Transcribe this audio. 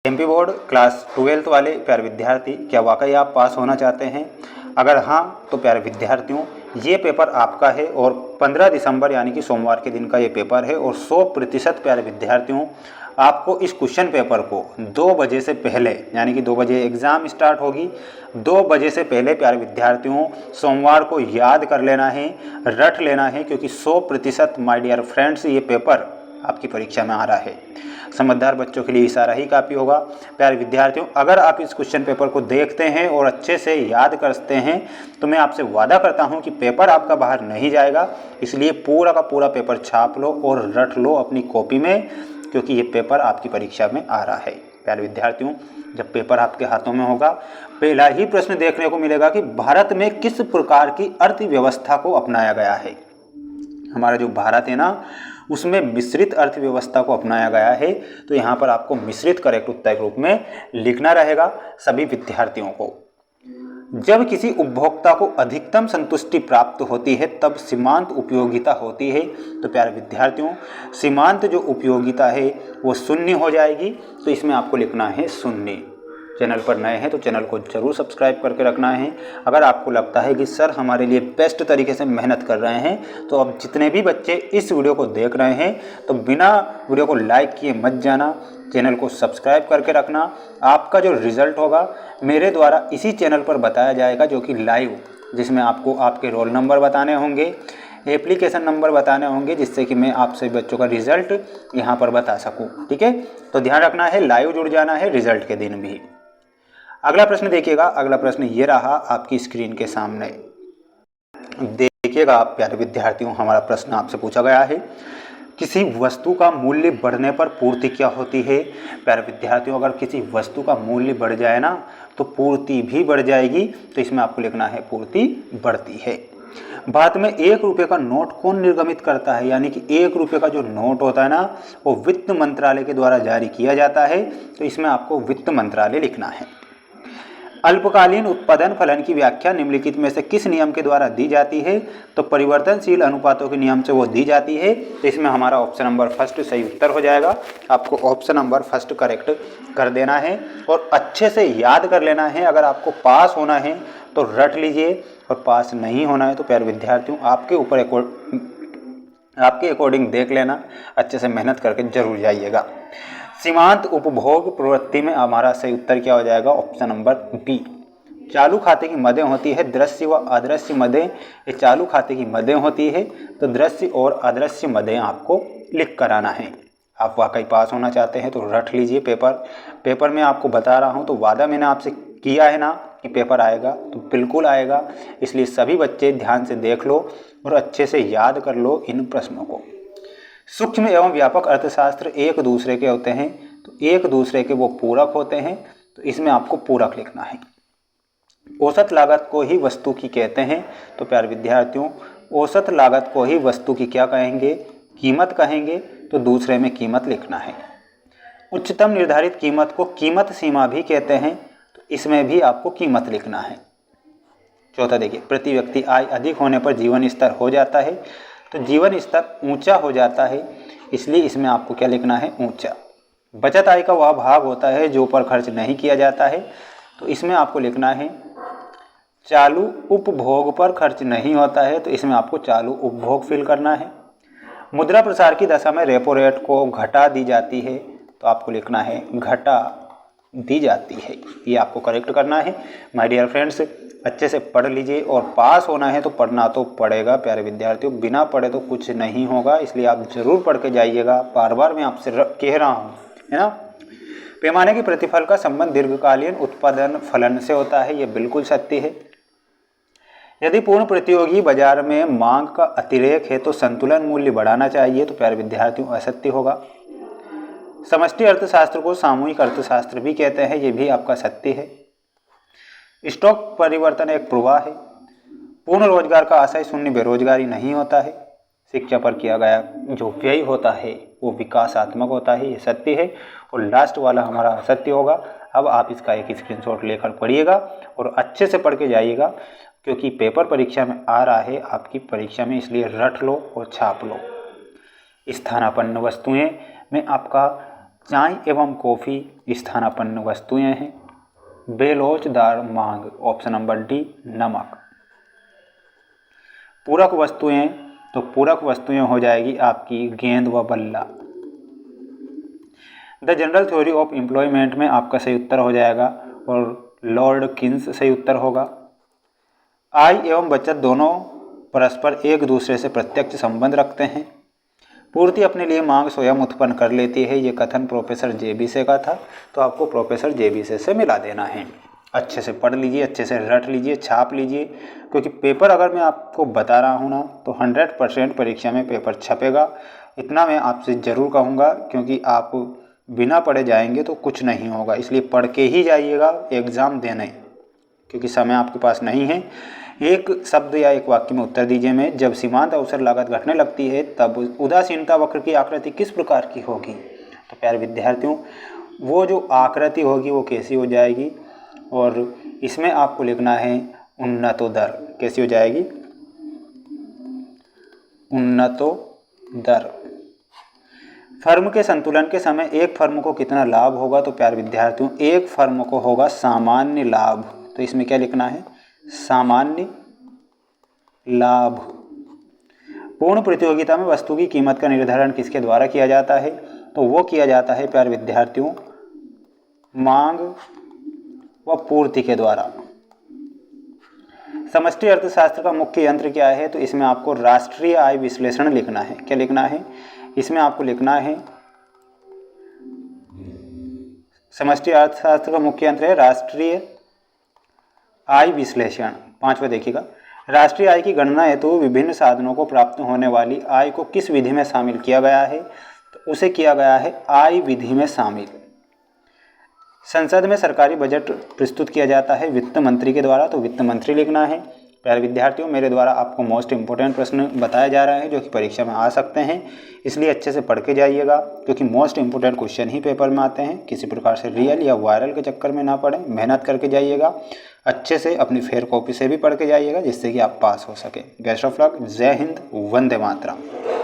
MP board class 12th वाले प्यारे विद्यार्थी, क्या वाकई आप पास होना चाहते हैं? अगर हाँ तो प्यारे विद्यार्थियों, ये पेपर आपका है और 15 दिसंबर यानी कि सोमवार के दिन का ये पेपर है। और 100% प्यारे विद्यार्थियों, आपको इस क्वेश्चन पेपर को 2 बजे से पहले, यानी कि 2 बजे एग्ज़ाम स्टार्ट होगी, 2 बजे से पहले प्यारे विद्यार्थियों सोमवार को याद कर लेना है, रट लेना है, क्योंकि 100% माय डियर फ्रेंड्स ये पेपर आपकी परीक्षा में आ रहा है। समझदार बच्चों के लिए इशारा ही काफ़ी होगा। प्यारे विद्यार्थियों, अगर आप इस क्वेश्चन पेपर को देखते हैं और अच्छे से याद करते हैं तो मैं आपसे वादा करता हूं कि पेपर आपका बाहर नहीं जाएगा। इसलिए पूरा का पूरा पेपर छाप लो और रट लो अपनी कॉपी में, क्योंकि ये पेपर आपकी परीक्षा में आ रहा है। प्यारे विद्यार्थियों, जब पेपर आपके हाथों में होगा, पहला ही प्रश्न देखने को मिलेगा कि भारत में किस प्रकार की अर्थव्यवस्था को अपनाया गया है। हमारा जो भारत है ना, उसमें मिश्रित अर्थव्यवस्था को अपनाया गया है। तो यहाँ पर आपको मिश्रित करेक्ट उत्तर के रूप में लिखना रहेगा सभी विद्यार्थियों को। जब किसी उपभोक्ता को अधिकतम संतुष्टि प्राप्त होती है तब सीमांत उपयोगिता होती है। तो प्यारे विद्यार्थियों, सीमांत जो उपयोगिता है वो शून्य हो जाएगी। तो इसमें आपको लिखना है शून्य। चैनल पर नए हैं तो चैनल को जरूर सब्सक्राइब करके रखना है। अगर आपको लगता है कि सर हमारे लिए बेस्ट तरीके से मेहनत कर रहे हैं, तो अब जितने भी बच्चे इस वीडियो को देख रहे हैं तो बिना वीडियो को लाइक किए मत जाना, चैनल को सब्सक्राइब करके रखना। आपका जो रिज़ल्ट होगा मेरे द्वारा इसी चैनल पर बताया जाएगा, जो कि लाइव, जिसमें आपको आपके रोल नंबर बताने होंगे, एप्लीकेशन नंबर बताने होंगे, जिससे कि मैं आपसे बच्चों का रिज़ल्ट यहाँ पर बता सकूँ। ठीक है, तो ध्यान रखना है, लाइव जुड़ जाना है रिज़ल्ट के दिन भी। अगला प्रश्न देखिएगा। अगला प्रश्न ये रहा आपकी स्क्रीन के सामने। देखिएगा आप प्यारे विद्यार्थियों, हमारा प्रश्न आपसे पूछा गया है, किसी वस्तु का मूल्य बढ़ने पर पूर्ति क्या होती है। प्यारे विद्यार्थियों, अगर किसी वस्तु का मूल्य बढ़ जाए ना तो पूर्ति भी बढ़ जाएगी। तो इसमें आपको लिखना है पूर्ति बढ़ती है। भारत में 1 रुपये का नोट कौन निर्गमित करता है, यानी कि 1 रुपये का जो नोट होता है ना, वो वित्त मंत्रालय के द्वारा जारी किया जाता है। तो इसमें आपको वित्त मंत्रालय लिखना है। अल्पकालीन उत्पादन फलन की व्याख्या निम्नलिखित में से किस नियम के द्वारा दी जाती है। तो परिवर्तनशील अनुपातों के नियम से वो दी जाती है। तो इसमें हमारा ऑप्शन नंबर फर्स्ट सही उत्तर हो जाएगा। आपको ऑप्शन नंबर फर्स्ट करेक्ट कर देना है और अच्छे से याद कर लेना है। अगर आपको पास होना है तो रट लीजिए, और पास नहीं होना है तो प्यारे विद्यार्थियों आपके अकॉर्डिंग देख लेना, अच्छे से मेहनत करके जरूर जाइएगा। सीमांत उपभोग प्रवृत्ति में हमारा सही उत्तर क्या हो जाएगा, ऑप्शन नंबर बी। चालू खाते की मदें होती है दृश्य व अदृश्य मदें। ये चालू खाते की मदें होती है, तो दृश्य और अदृश्य मदें आपको लिख कर आना है। आप वाकई पास होना चाहते हैं तो रट लीजिए पेपर में आपको बता रहा हूँ, तो वादा मैंने आपसे किया है ना कि पेपर आएगा, तो बिल्कुल आएगा। इसलिए सभी बच्चे ध्यान से देख लो और अच्छे से याद कर लो इन प्रश्नों को। सूक्ष्म एवं व्यापक अर्थशास्त्र एक दूसरे के होते हैं, तो एक दूसरे के वो पूरक होते हैं। तो इसमें आपको पूरक लिखना है। औसत लागत को ही वस्तु की कहते हैं। तो प्यारे विद्यार्थियों, औसत लागत को ही वस्तु की क्या कहेंगे, कीमत कहेंगे। तो दूसरे में कीमत लिखना है। उच्चतम निर्धारित कीमत को कीमत सीमा भी कहते हैं। तो इसमें भी आपको कीमत लिखना है। चौथा देखिए, प्रति व्यक्ति आय अधिक होने पर जीवन स्तर हो जाता है। तो जीवन स्तर ऊंचा हो जाता है, इसलिए इसमें आपको क्या लिखना है, ऊंचा। बचत आय का वह भाग होता है जो पर खर्च नहीं किया जाता है। तो इसमें आपको लिखना है चालू उपभोग पर खर्च नहीं होता है। तो इसमें आपको चालू उपभोग फिल करना है। मुद्रा प्रसार की दशा में रेपो रेट को घटा दी जाती है। तो आपको लिखना है घटा दी जाती है। ये आपको करेक्ट करना है। माय डियर फ्रेंड्स, अच्छे से पढ़ लीजिए और पास होना है तो पढ़ना तो पड़ेगा प्यारे विद्यार्थियों, बिना पढ़े तो कुछ नहीं होगा। इसलिए आप जरूर पढ़ के जाइएगा, बार बार मैं आपसे कह रहा हूँ, है ना। पैमाने के प्रतिफल का संबंध दीर्घकालीन उत्पादन फलन से होता है, ये बिल्कुल सत्य है। यदि पूर्ण प्रतियोगी बाजार में मांग का अतिरेक है तो संतुलन मूल्य बढ़ाना चाहिए। तो प्यारे विद्यार्थियों, असत्य होगा। समष्टि अर्थशास्त्र को सामूहिक अर्थशास्त्र भी कहते हैं, ये भी आपका सत्य है। स्टॉक परिवर्तन एक प्रवाह है। पूर्ण रोजगार का आशय शून्य बेरोजगारी नहीं होता है। शिक्षा पर किया गया जो व्यय होता है वो विकासात्मक होता है, ये सत्य है। और लास्ट वाला हमारा असत्य होगा। अब आप इसका एक स्क्रीनशॉट लेकर पढ़िएगा और अच्छे से पढ़ के जाइएगा, क्योंकि पेपर परीक्षा में आ रहा है आपकी परीक्षा में, इसलिए रट लो और छाप लो। स्थानापन्न वस्तुएं में आपका चाय एवं कॉफ़ी स्थानापन्न वस्तुएं हैं। बेलोचदार मांग, ऑप्शन नंबर डी नमक। पूरक वस्तुएं, तो पूरक वस्तुएं हो जाएगी आपकी गेंद व बल्ला। The general theory of employment में आपका सही उत्तर हो जाएगा और लॉर्ड किन्स सही उत्तर होगा। आय एवं बचत दोनों परस्पर एक दूसरे से प्रत्यक्ष संबंध रखते हैं। पूर्ति अपने लिए मांग स्वयं उत्पन्न कर लेती है, ये कथन प्रोफेसर जेबीसे का था, तो आपको प्रोफेसर जेबीसे से मिला देना है। अच्छे से पढ़ लीजिए, अच्छे से रट लीजिए, छाप लीजिए, क्योंकि पेपर अगर मैं आपको बता रहा हूँ ना तो 100% परीक्षा में पेपर छपेगा। इतना मैं आपसे ज़रूर कहूँगा, क्योंकि आप बिना पढ़े जाएंगे तो कुछ नहीं होगा, इसलिए पढ़ के ही जाइएगा एग्ज़ाम देने, क्योंकि समय आपके पास नहीं है। एक शब्द या एक वाक्य में उत्तर दीजिए में, जब सीमांत अवसर लागत घटने लगती है तब उदासीनता वक्र की आकृति किस प्रकार की होगी। तो प्यारे विद्यार्थियों, वो जो आकृति होगी वो कैसी हो जाएगी, और इसमें आपको लिखना है उन्नतो दर। कैसी हो जाएगी? उन्नतो दर। फर्म के संतुलन के समय एक फर्म को कितना लाभ होगा। तो प्यारे विद्यार्थियों, एक फर्म को होगा सामान्य लाभ। तो इसमें क्या लिखना है? सामान्य लाभ। पूर्ण प्रतियोगिता में वस्तु की कीमत का निर्धारण किसके द्वारा किया जाता है। तो वो किया जाता है प्यारे विद्यार्थियों मांग व पूर्ति के द्वारा। समष्टि अर्थशास्त्र का मुख्य यंत्र क्या है। तो इसमें आपको राष्ट्रीय आय विश्लेषण लिखना है। क्या लिखना है? इसमें आपको लिखना है समष्टि अर्थशास्त्र का मुख्य यंत्र है राष्ट्रीय आय विश्लेषण। 5वां देखिएगा, राष्ट्रीय आय की गणना हेतु विभिन्न साधनों को प्राप्त होने वाली आय को किस विधि में शामिल किया गया है। तो उसे किया गया है आय विधि में शामिल। संसद में सरकारी बजट प्रस्तुत किया जाता है वित्त मंत्री के द्वारा। तो वित्त मंत्री लिखना है। प्यारे विद्यार्थियों, मेरे द्वारा आपको मोस्ट इंपोर्टेंट प्रश्न बताया जा रहा है जो कि परीक्षा में आ सकते हैं, इसलिए अच्छे से पढ़ के जाइएगा, क्योंकि मोस्ट इंपोर्टेंट क्वेश्चन ही पेपर में आते हैं। किसी प्रकार से रियल या वायरल के चक्कर में ना पड़ें, मेहनत करके जाइएगा, अच्छे से अपनी फेयर कॉपी से भी पढ़ के जाइएगा, जिससे कि आप पास हो सके। Best of luck. जय हिंद, वंदे मातरम।